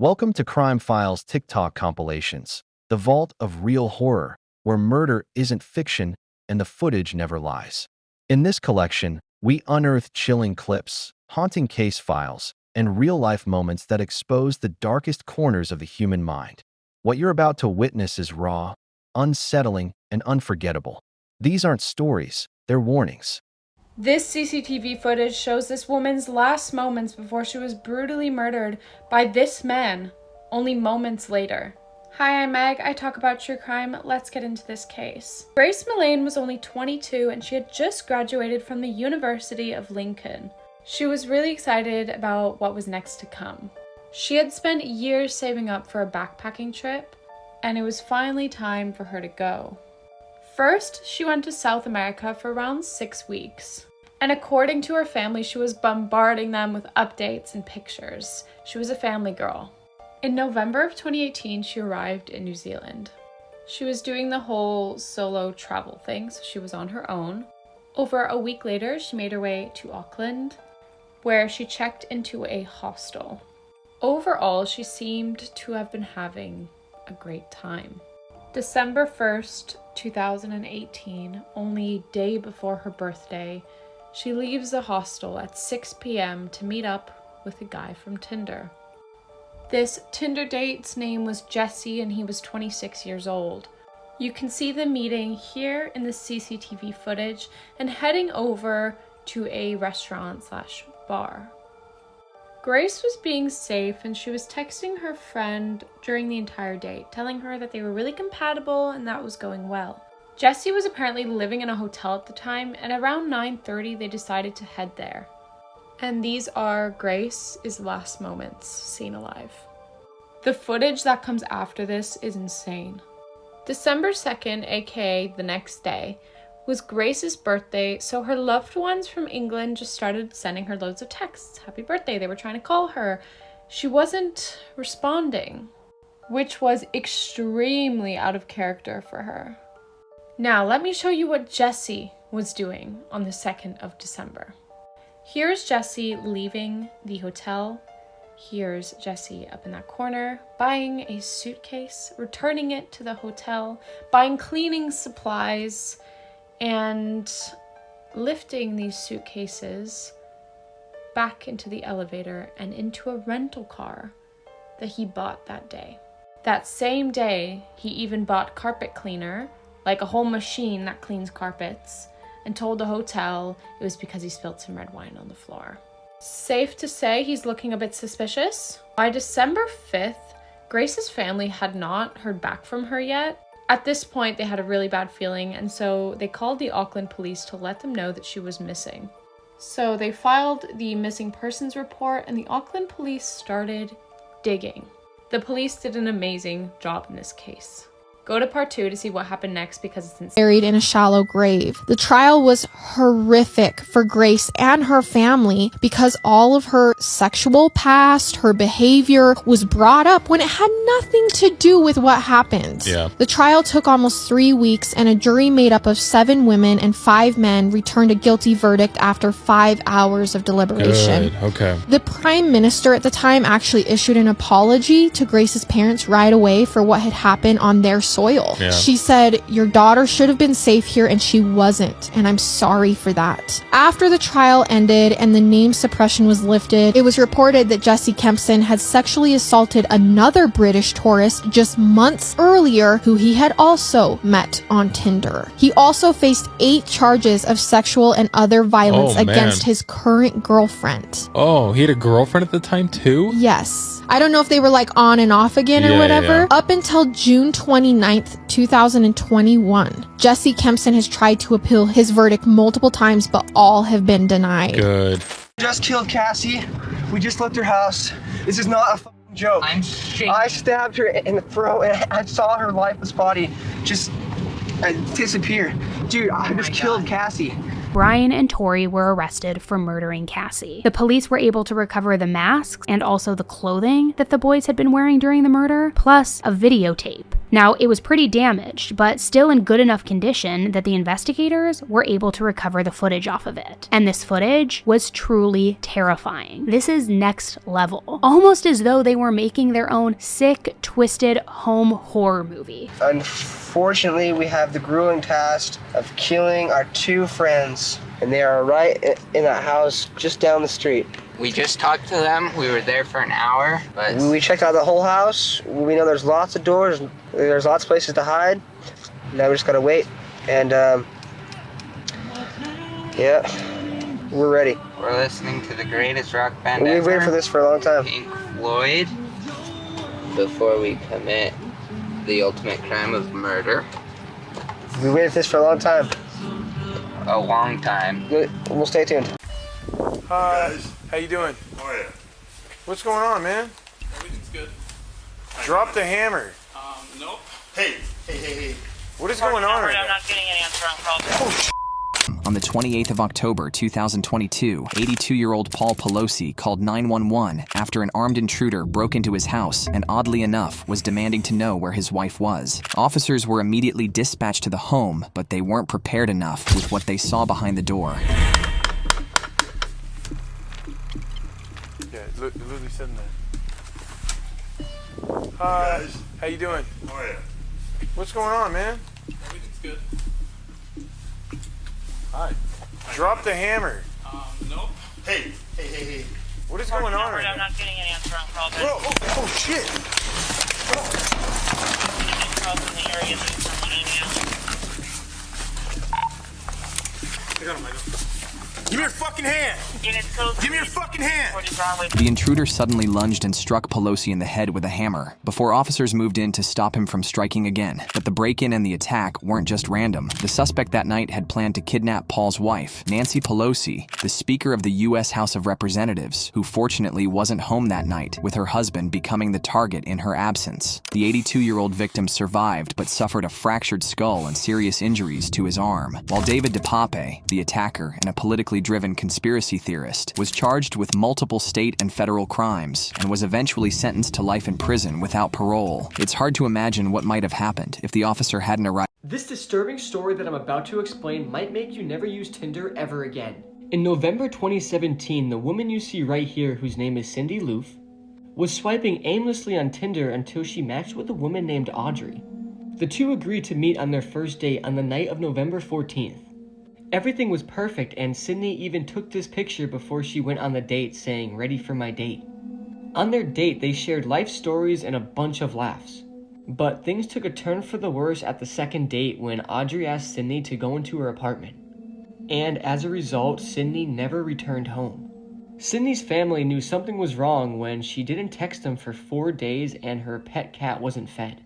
Welcome to Crime Files TikTok compilations, the vault of real horror, where murder isn't fiction and the footage never lies. In this collection, we unearth chilling clips, haunting case files, and real-life moments that expose the darkest corners of the human mind. What you're about to witness is raw, unsettling, and unforgettable. These aren't stories, they're warnings. This CCTV footage shows this woman's last moments before she was brutally murdered by this man, only moments later. Hi, I'm Meg. I talk about true crime. Let's get into this case. Grace Millane was only 22 and she had just graduated from the University of Lincoln. She was really excited about what was next to come. She had spent years saving up for a backpacking trip, and it was finally time for her to go. First, she went to South America for around 6 weeks. And according to her family, she was bombarding them with updates and pictures. She was a family girl. In November of 2018, she arrived in New Zealand. She was doing the whole solo travel thing, so she was on her own. Over a week later, she made her way to Auckland, where she checked into a hostel. Overall, she seemed to have been having a great time. December 1st, 2018, only a day before her birthday, she leaves the hostel at 6 p.m. to meet up with a guy from Tinder. This Tinder date's name was Jesse and he was 26 years old. You can see them meeting here in the CCTV footage and heading over to a restaurant/bar. Grace was being safe and she was texting her friend during the entire date, telling her that they were really compatible and that was going well. Jesse was apparently living in a hotel at the time, and around 9:30 they decided to head there. And these are Grace's last moments seen alive. The footage that comes after this is insane. December 2nd, aka the next day, was Grace's birthday, so her loved ones from England just started sending her loads of texts. Happy birthday, they were trying to call her. She wasn't responding, which was extremely out of character for her. Now, let me show you what Jesse was doing on the 2nd of December. Here's Jesse leaving the hotel. Here's Jesse up in that corner, buying a suitcase, returning it to the hotel, buying cleaning supplies, and lifting these suitcases back into the elevator and into a rental car that he bought that day. That same day, he even bought carpet cleaner, like a whole machine that cleans carpets, and told the hotel it was because he spilled some red wine on the floor. Safe to say he's looking a bit suspicious. By December 5th, Grace's family had not heard back from her yet. At this point, they had a really bad feeling, and so they called the Auckland police to let them know that she was missing. So they filed the missing persons report, and the Auckland police started digging. The police did an amazing job in this case. Go to part 2 to see what happened next because it's insane. Buried in a shallow grave. The trial was horrific for Grace and her family because all of her sexual past, her behavior was brought up when it had nothing to do with what happened. Yeah. The trial took almost 3 weeks and a jury made up of 7 women and 5 men returned a guilty verdict after 5 hours of deliberation. Good. Okay. The Prime Minister at the time actually issued an apology to Grace's parents right away for what had happened on their soil. Yeah. She said, "Your daughter should have been safe here and she wasn't, and I'm sorry for that." After the trial ended and the name suppression was lifted, it was reported that Jesse Kempson had sexually assaulted another British tourist just months earlier who he had also met on Tinder. He also faced 8 charges of sexual and other violence against his current girlfriend. Oh, he had a girlfriend at the time too? Yes. I don't know if they were like on and off again or whatever. Yeah. Up until June 29th, 2021, Jesse Kempson has tried to appeal his verdict multiple times, but all have been denied. Good. Just killed Cassie. We just left her house. This is not a fucking joke. I'm shaking. I stabbed her in the throat and I saw her lifeless body just disappear. Dude, I just killed Cassie. Brian and Tori were arrested for murdering Cassie. The police were able to recover the masks and also the clothing that the boys had been wearing during the murder, plus a videotape. Now, it was pretty damaged, but still in good enough condition that the investigators were able to recover the footage off of it. And this footage was truly terrifying. This is next level. Almost as though they were making their own sick, twisted home horror movie. Unfortunately, we have the grueling task of killing our 2 friends, and they are right in that house just down the street. We just talked to them. We were there for an hour, but We checked out the whole house. We know there's lots of doors. There's lots of places to hide. Now we just gotta wait. And, yeah, we're ready. we're listening to the greatest rock band We've ever, waited for this for a long time. Pink Floyd, before we commit the ultimate crime of murder. We waited for this for a long time. A long time. We'll stay tuned. Hi. How you doing? Oh yeah. What's going on, man? Everything's good. Drop the hammer. Nope. Hey. What is going on right I'm now? not getting any answer on calls. On the 28th of October, 2022, 82-year-old Paul Pelosi called 911 after an armed intruder broke into his house and, oddly enough, was demanding to know where his wife was. Officers were immediately dispatched to the home, but they weren't prepared enough with what they saw behind the door. Yeah, literally said that. Hi. How you doing? Oh yeah. What's going on, man? Everything's good. Hi. Drop the hammer. Nope. Hey. What is going on right I'm now? not getting any answer on calls. Bro, oh shit. Calls in the area that you sent an email. I got him, Give me your fucking hand. Units code Give me your fucking hand. 40 Broadway. The intruder suddenly lunged and struck Pelosi in the head with a hammer before officers moved in to stop him from striking again. But the break-in and the attack weren't just random. The suspect that night had planned to kidnap Paul's wife, Nancy Pelosi, the Speaker of the U.S. House of Representatives, who fortunately wasn't home that night, with her husband becoming the target in her absence. The 82-year-old victim survived but suffered a fractured skull and serious injuries to his arm, while David DePape, the attacker and a politically driven conspiracy theorist, was charged with multiple state and federal crimes and was eventually sentenced to life in prison without parole. It's hard to imagine what might have happened if the officer hadn't arrived. This disturbing story that I'm about to explain might make you never use Tinder ever again. In November 2017, the woman you see right here, whose name is Cindy Loof, was swiping aimlessly on Tinder until she matched with a woman named Audrey. The two agreed to meet on their first date on the night of November 14th. Everything was perfect, and Sydney even took this picture before she went on the date, saying, "Ready for my date." On their date, they shared life stories and a bunch of laughs. But things took a turn for the worse at the second date when Audrey asked Sydney to go into her apartment. And as a result, Sydney never returned home. Sydney's family knew something was wrong when she didn't text them for 4 days and her pet cat wasn't fed.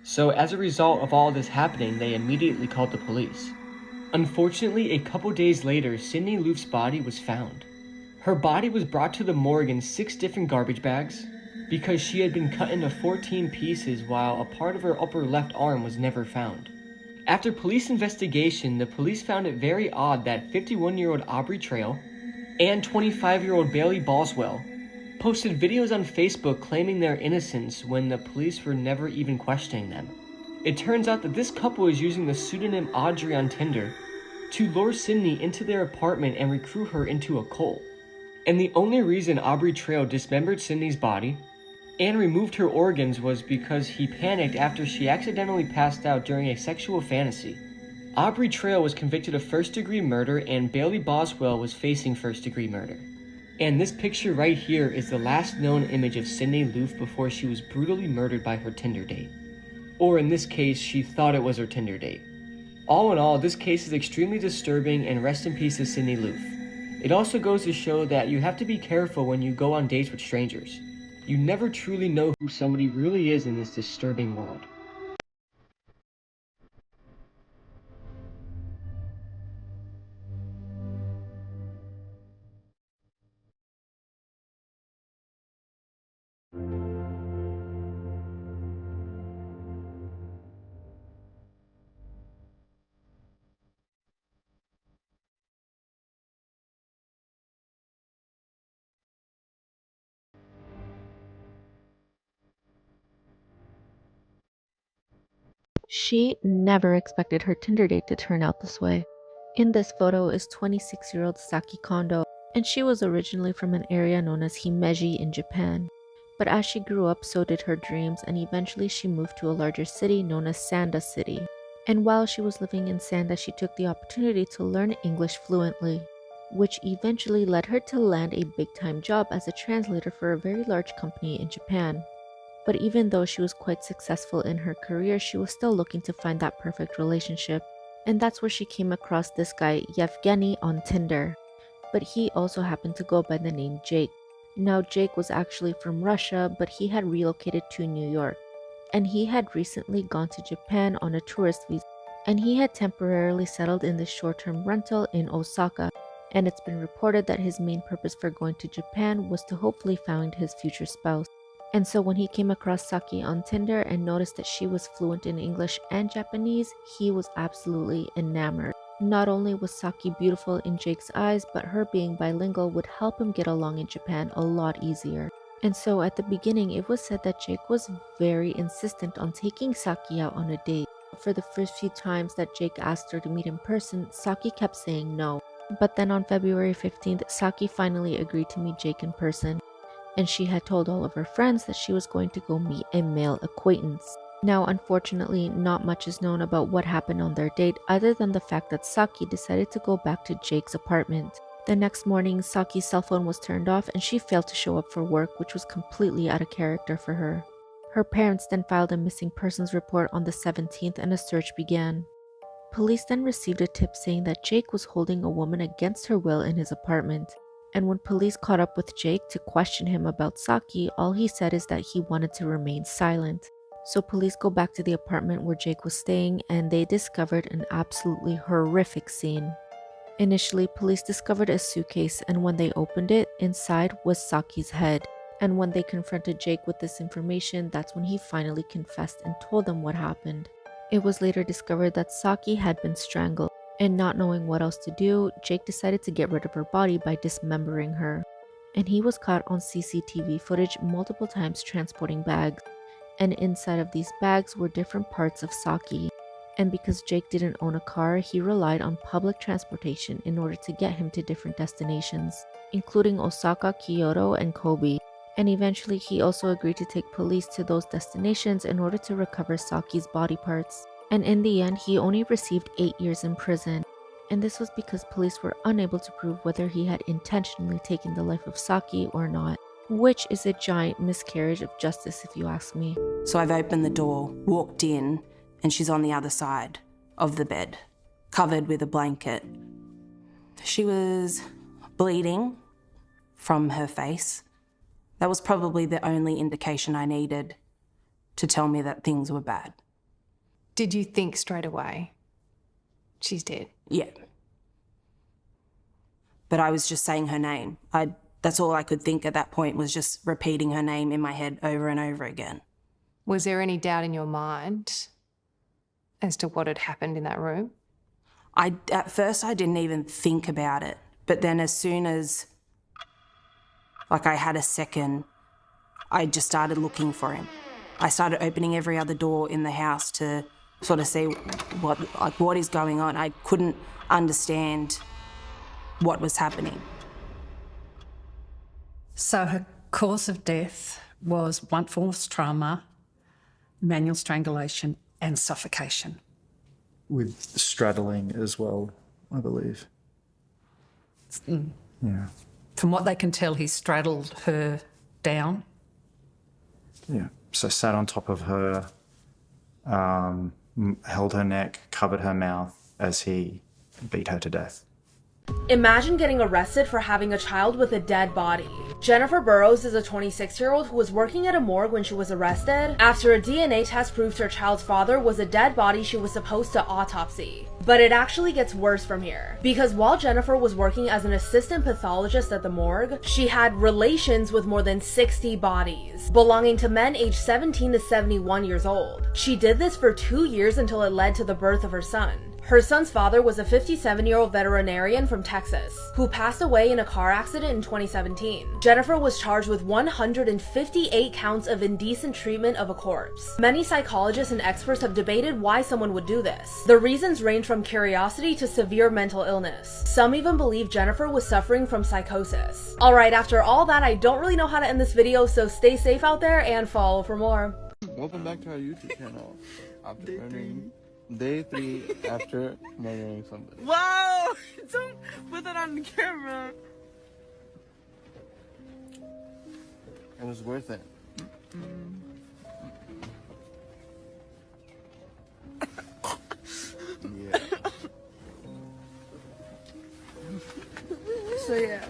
So as a result of all this happening, they immediately called the police. Unfortunately, a couple days later, Cindy Loof's body was found. Her body was brought to the morgue in 6 different garbage bags because she had been cut into 14 pieces while a part of her upper left arm was never found. After police investigation, the police found it very odd that 51-year-old Aubrey Trail and 25-year-old Bailey Boswell posted videos on Facebook claiming their innocence when the police were never even questioning them. It turns out that this couple is using the pseudonym Audrey on Tinder to lure Sydney into their apartment and recruit her into a cult. And the only reason Aubrey Trail dismembered Sydney's body and removed her organs was because he panicked after she accidentally passed out during a sexual fantasy. Aubrey Trail was convicted of first-degree murder and Bailey Boswell was facing first-degree murder. And this picture right here is the last known image of Cindy Loof before she was brutally murdered by her Tinder date. Or in this case, she thought it was her Tinder date. All in all, this case is extremely disturbing, and rest in peace to Cindy Loof. It also goes to show that you have to be careful when you go on dates with strangers. You never truly know who somebody really is in this disturbing world. She never expected her Tinder date to turn out this way. In this photo is 26-year-old Saki Kondo, and she was originally from an area known as Himeji in Japan. But as she grew up, so did her dreams, and eventually she moved to a larger city known as Sanda City. And while she was living in Sanda, she took the opportunity to learn English fluently, which eventually led her to land a big-time job as a translator for a very large company in Japan. But even though she was quite successful in her career, she was still looking to find that perfect relationship. And that's where she came across this guy, Yevgeny, on Tinder. But he also happened to go by the name Jake. Now, Jake was actually from Russia, but he had relocated to New York. And he had recently gone to Japan on a tourist visa. And he had temporarily settled in this short-term rental in Osaka. And it's been reported that his main purpose for going to Japan was to hopefully find his future spouse. And so when he came across Saki on Tinder and noticed that she was fluent in English and Japanese, he was absolutely enamored. Not only was Saki beautiful in Jake's eyes, but her being bilingual would help him get along in Japan a lot easier. And so at the beginning, it was said that Jake was very insistent on taking Saki out on a date. For the first few times that Jake asked her to meet in person, Saki kept saying no. But then on February 15th, Saki finally agreed to meet Jake in person. And she had told all of her friends that she was going to go meet a male acquaintance. Now, unfortunately, not much is known about what happened on their date other than the fact that Saki decided to go back to Jake's apartment. The next morning, Saki's cell phone was turned off and she failed to show up for work, which was completely out of character for her. Her parents then filed a missing persons report on the 17th and a search began. Police then received a tip saying that Jake was holding a woman against her will in his apartment. And when police caught up with Jake to question him about Saki, all he said is that he wanted to remain silent. So police go back to the apartment where Jake was staying and they discovered an absolutely horrific scene. Initially, police discovered a suitcase, and when they opened it, inside was Saki's head. And when they confronted Jake with this information, that's when he finally confessed and told them what happened. It was later discovered that Saki had been strangled. And not knowing what else to do, Jake decided to get rid of her body by dismembering her. And he was caught on CCTV footage multiple times transporting bags. And inside of these bags were different parts of Saki. And because Jake didn't own a car, he relied on public transportation in order to get him to different destinations, including Osaka, Kyoto, and Kobe. And eventually he also agreed to take police to those destinations in order to recover Saki's body parts. And in the end, he only received 8 years in prison. And this was because police were unable to prove whether he had intentionally taken the life of Saki or not, which is a giant miscarriage of justice if you ask me. So I've opened the door, walked in, and she's on the other side of the bed, covered with a blanket. She was bleeding from her face. That was probably the only indication I needed to tell me that things were bad. Did you think straight away, she's dead? Yeah. But I was just saying her name. That's all I could think at that point, was just repeating her name in my head over and over again. Was there any doubt in your mind as to what had happened in that room? At first I didn't even think about it. But then as soon as, I had a second, I just started looking for him. I started opening every other door in the house to sort of see what is going on. I couldn't understand what was happening. So her cause of death was blunt force trauma, manual strangulation, and suffocation. With straddling as well, I believe. Yeah. From what they can tell, he straddled her down. Yeah. So sat on top of her, held her neck, covered her mouth as he beat her to death. Imagine getting arrested for having a child with a dead body. Jennifer Burrows is a 26-year-old who was working at a morgue when she was arrested after a DNA test proved her child's father was a dead body she was supposed to autopsy. But it actually gets worse from here, because while Jennifer was working as an assistant pathologist at the morgue, she had relations with more than 60 bodies, belonging to men aged 17 to 71 years old. She did this for 2 years until it led to the birth of her son. Her son's father was a 57-year-old veterinarian from Texas who passed away in a car accident in 2017. Jennifer was charged with 158 counts of indecent treatment of a corpse. Many psychologists and experts have debated why someone would do this. The reasons range from curiosity to severe mental illness. Some even believe Jennifer was suffering from psychosis. Alright, after all that, I don't really know how to end this video, so stay safe out there and follow for more. Welcome back to our YouTube channel. After murdering, day 3 after murdering somebody. Wow! Don't put that on camera. It was worth it. Yeah. So yeah.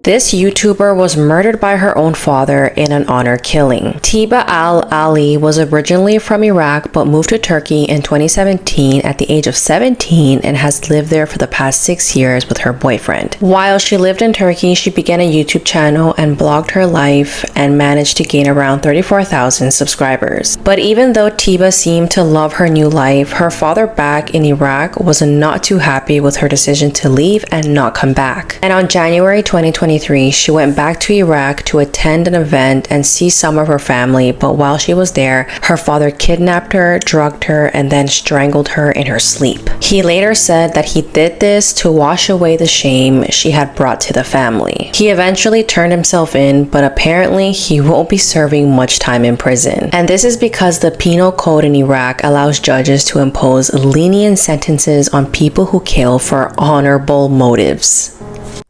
This YouTuber was murdered by her own father in an honor killing. Tiba al-Ali was originally from Iraq but moved to Turkey in 2017 at the age of 17 and has lived there for the past 6 years with her boyfriend. While she lived in Turkey, she began a YouTube channel and blogged her life and managed to gain around 34,000 subscribers. But even though Tiba seemed to love her new life, her father back in Iraq was not too happy with her decision to leave and not come back. And on January 2023, she went back to Iraq to attend an event and see some of her family, but while she was there, her father kidnapped her, drugged her, and then strangled her in her sleep. He later said that he did this to wash away the shame she had brought to the family. He eventually turned himself in, but apparently he won't be serving much time in prison. And this is because the penal code in Iraq allows judges to impose lenient sentences on people who kill for honorable motives.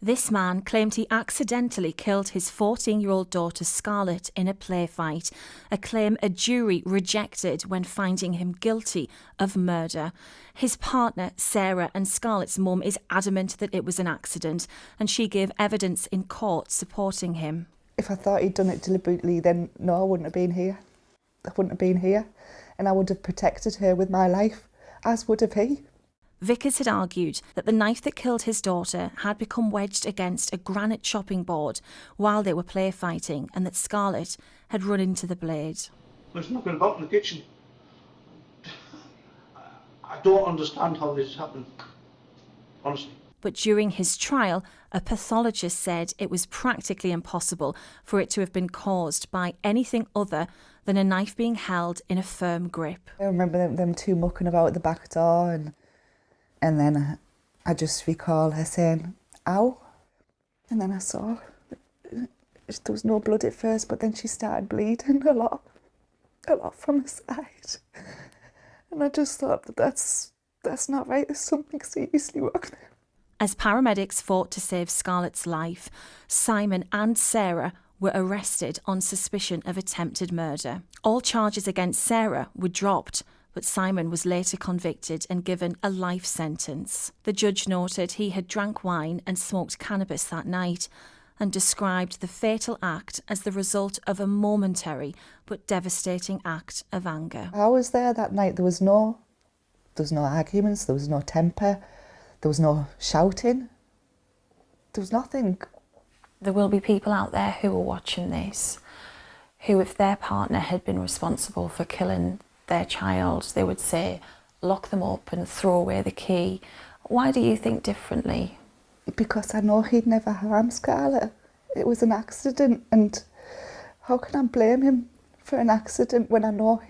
This man claimed he accidentally killed his 14-year-old daughter Scarlett in a play fight, a claim a jury rejected when finding him guilty of murder. His partner, Sarah, and Scarlett's mum is adamant that it was an accident, and she gave evidence in court supporting him. If I thought he'd done it deliberately, then no, I wouldn't have been here. I wouldn't have been here, and I would have protected her with my life, as would have he. Vickers had argued that the knife that killed his daughter had become wedged against a granite chopping board while they were play fighting, and that Scarlett had run into the blade. There's nothing about in the kitchen. I don't understand how this happened, honestly. But during his trial, a pathologist said it was practically impossible for it to have been caused by anything other than a knife being held in a firm grip. I remember them two mucking about at the back door, and then I just recall her saying, ow. And then I saw there was no blood at first, but then she started bleeding a lot from her side. And I just thought that's not right, there's something seriously wrong. As paramedics fought to save Scarlett's life, Simon and Sarah were arrested on suspicion of attempted murder. All charges against Sarah were dropped, but Simon was later convicted and given a life sentence. The judge noted he had drank wine and smoked cannabis that night and described the fatal act as the result of a momentary but devastating act of anger. I was there that night. There was no arguments, there was no temper, there was no shouting, there was nothing. There will be people out there who are watching this who, if their partner had been responsible for killing their child, they would say, lock them up and throw away the key. Why do you think differently? Because I know he'd never harm Scarlett. It was an accident, and how can I blame him for an accident when I know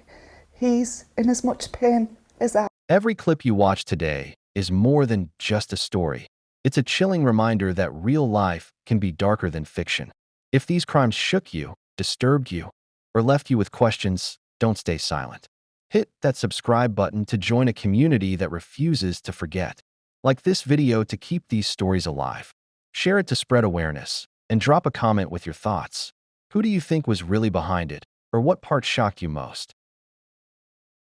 he's in as much pain as I? Every clip you watch today is more than just a story. It's a chilling reminder that real life can be darker than fiction. If these crimes shook you, disturbed you, or left you with questions, don't stay silent. Hit that subscribe button to join a community that refuses to forget. Like this video to keep these stories alive. Share it to spread awareness, and drop a comment with your thoughts. Who do you think was really behind it, or what part shocked you most?